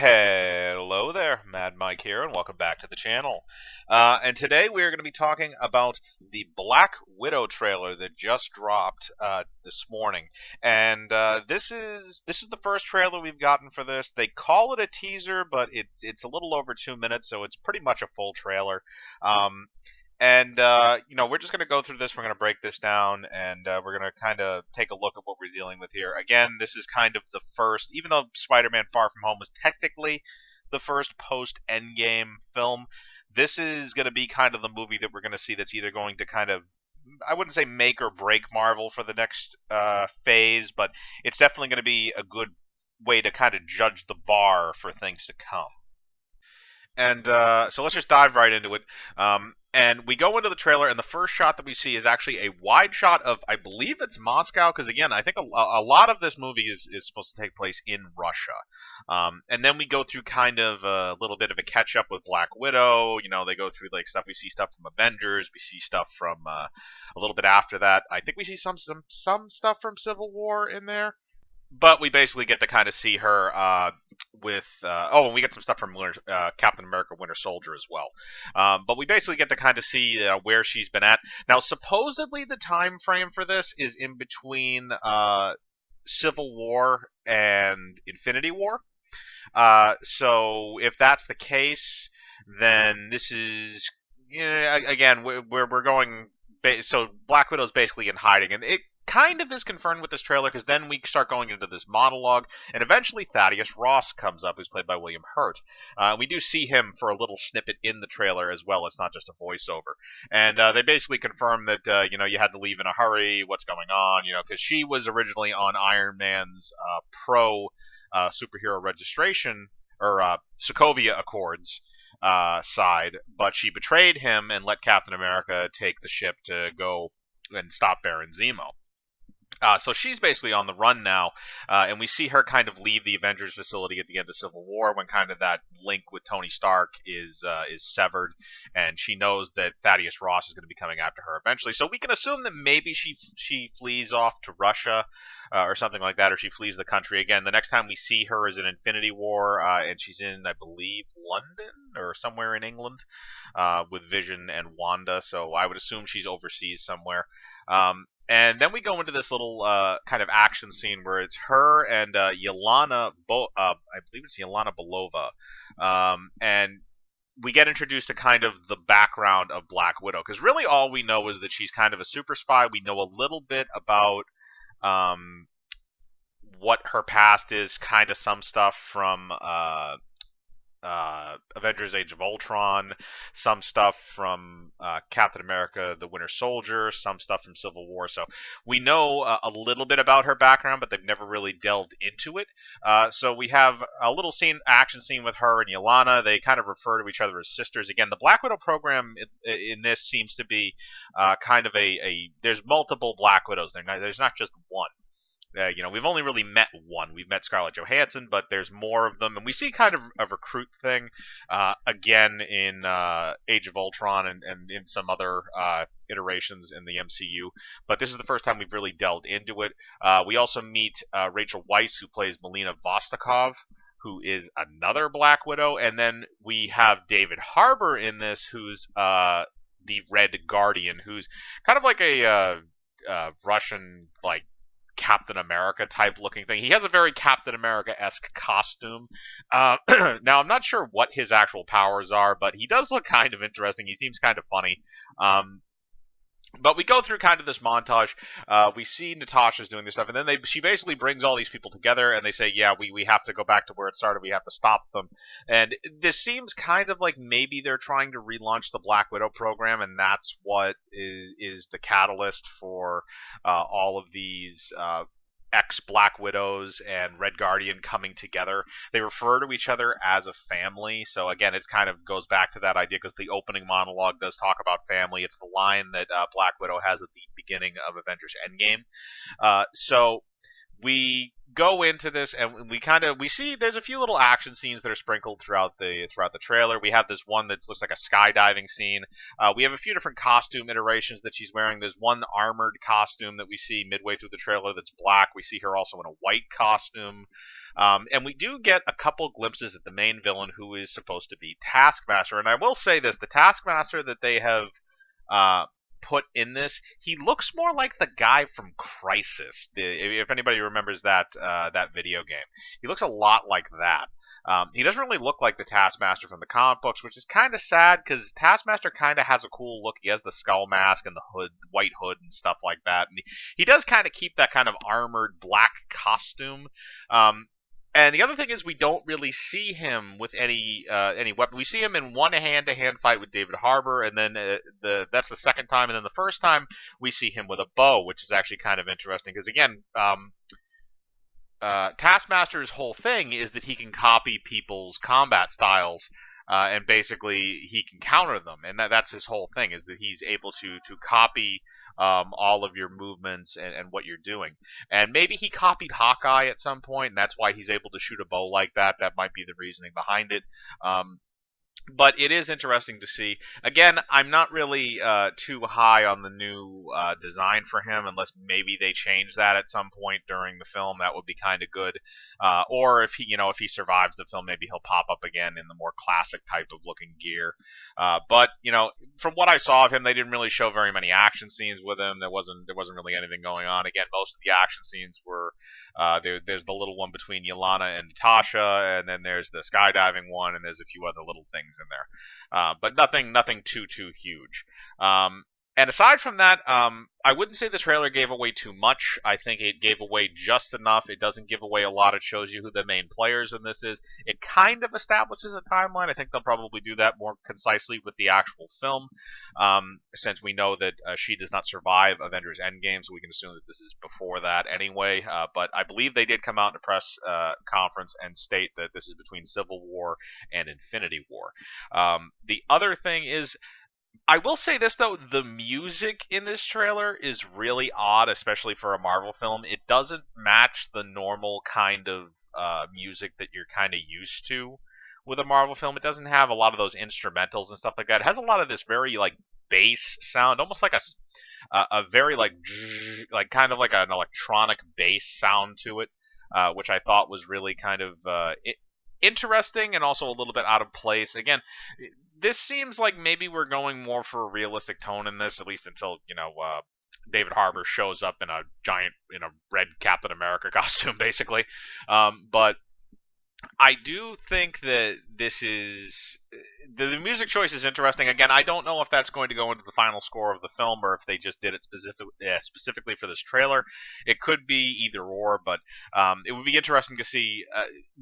Hello there, Mad Mike here, and welcome back to the channel. And today we are going to be talking about the Black Widow trailer that just dropped this morning. And this is the first trailer we've gotten for this. They call it a teaser, but it's a little over 2 minutes, so it's pretty much a full trailer. Um, and we're just going to go through this. We're going to break this down, and we're going to kind of take a look at what we're dealing with here. Again, this is kind of the first, even though Spider-Man Far From Home was technically the first post-Endgame film, this is going to be kind of the movie that we're going to see that's either going to kind of, I wouldn't say make or break Marvel for the next phase, but it's definitely going to be a good way to kind of judge the bar for things to come. And so let's just dive right into it. And we go into the trailer, and the first shot that we see is actually a wide shot of, I believe it's Moscow, because again, I think a lot of this movie is supposed to take place in Russia. And then we go through kind of a little bit of a catch up with Black Widow. You know, they go through like stuff. We see stuff from Avengers. We see stuff from a little bit after that. I think we see some stuff from Civil War in there. But we basically get to kind of see her and we get some stuff from Captain America Winter Soldier as well. But we basically get to kind of see where she's been at. Now, supposedly the time frame for this is in between Civil War and Infinity War. So if that's the case, then this is, again, we're going. So Black Widow's basically in hiding, and it kind of is confirmed with this trailer because then we start going into this monologue, and eventually Thaddeus Ross comes up, who's played by William Hurt. We do see him for a little snippet in the trailer as well. It's not just a voiceover, and they basically confirm that you had to leave in a hurry. What's going on? Because she was originally on Iron Man's pro superhero registration or Sokovia Accords side, but she betrayed him and let Captain America take the ship to go and stop Baron Zemo. So she's basically on the run now, and we see her kind of leave the Avengers facility at the end of Civil War when kind of that link with Tony Stark is severed, and she knows that Thaddeus Ross is going to be coming after her eventually. So we can assume that maybe she flees off to Russia or something like that, or she flees the country again. The next time we see her is in Infinity War, and she's in, I believe, London or somewhere in England with Vision and Wanda. So I would assume she's overseas somewhere. And then we go into this little kind of action scene where it's her and I believe it's Yelena Belova, and we get introduced to kind of the background of Black Widow, because really all we know is that she's kind of a super spy. We know a little bit about what her past is, kind of some stuff from Avengers Age of Ultron, some stuff from Captain America the Winter Soldier, some stuff from Civil War. So we know a little bit about her background, but they've never really delved into it. So we have a little action scene with her and Yelena. They kind of refer to each other as sisters. Again, the Black Widow program in this seems to be kind of there's multiple Black Widows. There's not just one. We've only really met one. We've met Scarlett Johansson, but there's more of them. And we see kind of a recruit thing again in Age of Ultron and in some other iterations in the MCU. But this is the first time we've really delved into it. We also meet Rachel Weisz, who plays Melina Vostokov, who is another Black Widow. And then we have David Harbour in this, who's the Red Guardian, who's kind of like a Russian, like, Captain America type looking thing. He has a very Captain America-esque costume. Now, I'm not sure what his actual powers are, but he does look kind of interesting. He seems kind of funny. But we go through kind of this montage. We see Natasha's doing this stuff, and then she basically brings all these people together, and they say, yeah, we have to go back to where it started. We have to stop them. And this seems kind of like maybe they're trying to relaunch the Black Widow program, and that's what is the catalyst for all of these ex-Black Widows and Red Guardian coming together. They refer to each other as a family, so again, it's kind of goes back to that idea, because the opening monologue does talk about family. It's the line that Black Widow has at the beginning of Avengers Endgame. So we go into this and we see there's a few little action scenes that are sprinkled throughout the trailer. We have this one that looks like a skydiving scene. We have a few different costume iterations that she's wearing. There's one armored costume that we see midway through the trailer that's black. We see her also in a white costume. And we do get a couple glimpses at the main villain, who is supposed to be Taskmaster. And I will say this, the Taskmaster that they have uh, put in this, he looks more like the guy from Crisis. If anybody remembers that video game, he looks a lot like that. He doesn't really look like the Taskmaster from the comic books, which is kind of sad because Taskmaster kind of has a cool look. He has the skull mask and the white hood and stuff like that, and he does kind of keep that kind of armored black costume. And the other thing is we don't really see him with any weapon. We see him in one hand-to-hand fight with David Harbour, and then that's the second time. And then the first time we see him with a bow, which is actually kind of interesting because again, Taskmaster's whole thing is that he can copy people's combat styles. And basically, he can counter them, and that's his whole thing, is that he's able to copy all of your movements and what you're doing. And maybe he copied Hawkeye at some point, and that's why he's able to shoot a bow like that. That might be the reasoning behind it. But it is interesting to see. Again, I'm not really too high on the new design for him, unless maybe they change that at some point during the film. That would be kind of good. Or if he survives the film, maybe he'll pop up again in the more classic type of looking gear. But from what I saw of him, they didn't really show very many action scenes with him. There wasn't really anything going on. Again, most of the action scenes were there's the little one between Yelena and Natasha, and then there's the skydiving one, and there's a few other little things in there. But nothing too huge. And aside from that, I wouldn't say the trailer gave away too much. I think it gave away just enough. It doesn't give away a lot. It shows you who the main players in this is. It kind of establishes a timeline. I think they'll probably do that more concisely with the actual film, since we know that she does not survive Avengers Endgame, so we can assume that this is before that anyway. But I believe they did come out in a press conference and state that this is between Civil War and Infinity War. The other thing is, I will say this though, the music in this trailer is really odd, especially for a Marvel film. It doesn't match the normal kind of music that you're kind of used to with a Marvel film. It doesn't have a lot of those instrumentals and stuff like that. It has a lot of this very like bass sound, almost like a very like kind of like an electronic bass sound to it, which I thought was really kind of interesting and also a little bit out of place. Again, this seems like maybe we're going more for a realistic tone in this, at least until David Harbour shows up in a red Captain America costume, basically. But I do think that this is the music choice is interesting. Again, I don't know if that's going to go into the final score of the film or if they just did it specifically for this trailer. It could be either or, but it would be interesting to see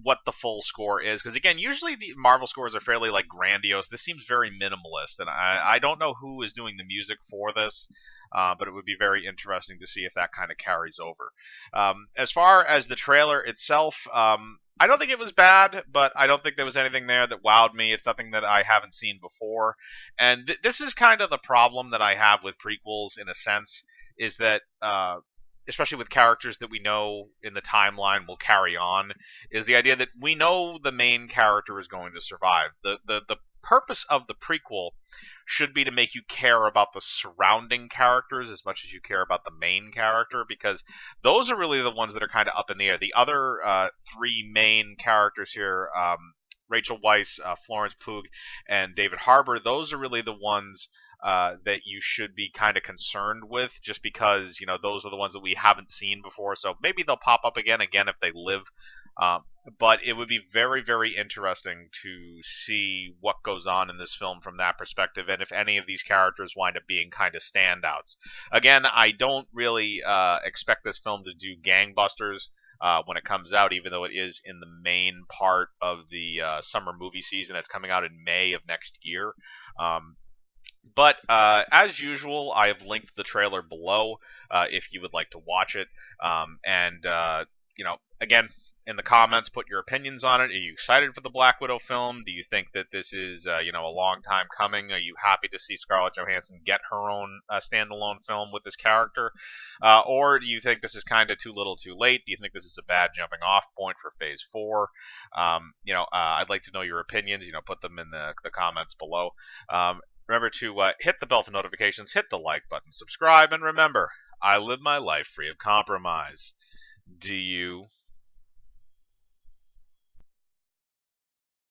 what the full score is. Because again, usually the Marvel scores are fairly like grandiose. This seems very minimalist, and I don't know who is doing the music for this. But it would be very interesting to see if that kind of carries over. As far as the trailer itself, I don't think it was bad, but I don't think there was anything there that wowed me. It's nothing that I haven't seen before. And this is kind of the problem that I have with prequels, in a sense, is that, especially with characters that we know in the timeline will carry on, is the idea that we know the main character is going to survive. The purpose of the prequel should be to make you care about the surrounding characters as much as you care about the main character, because those are really the ones that are kind of up in the air. The other three main characters here, Rachel Weisz, Florence Pugh, and David Harbour, those are really the ones that you should be kind of concerned with, just because those are the ones that we haven't seen before. So maybe they'll pop up again if they live. But it would be very, very interesting to see what goes on in this film from that perspective, and if any of these characters wind up being kind of standouts. Again, I don't really expect this film to do gangbusters when it comes out, even though it is in the main part of the summer movie season that's coming out in May of next year. But as usual, I have linked the trailer below if you would like to watch it. And again, in the comments, put your opinions on it. Are you excited for the Black Widow film? Do you think that this is, a long time coming? Are you happy to see Scarlett Johansson get her own standalone film with this character? Or do you think this is kind of too little too late? Do you think this is a bad jumping off point for Phase 4? I'd like to know your opinions. Put them in the comments below. Remember to hit the bell for notifications, hit the like button, subscribe, and remember, I live my life free of compromise. Do you?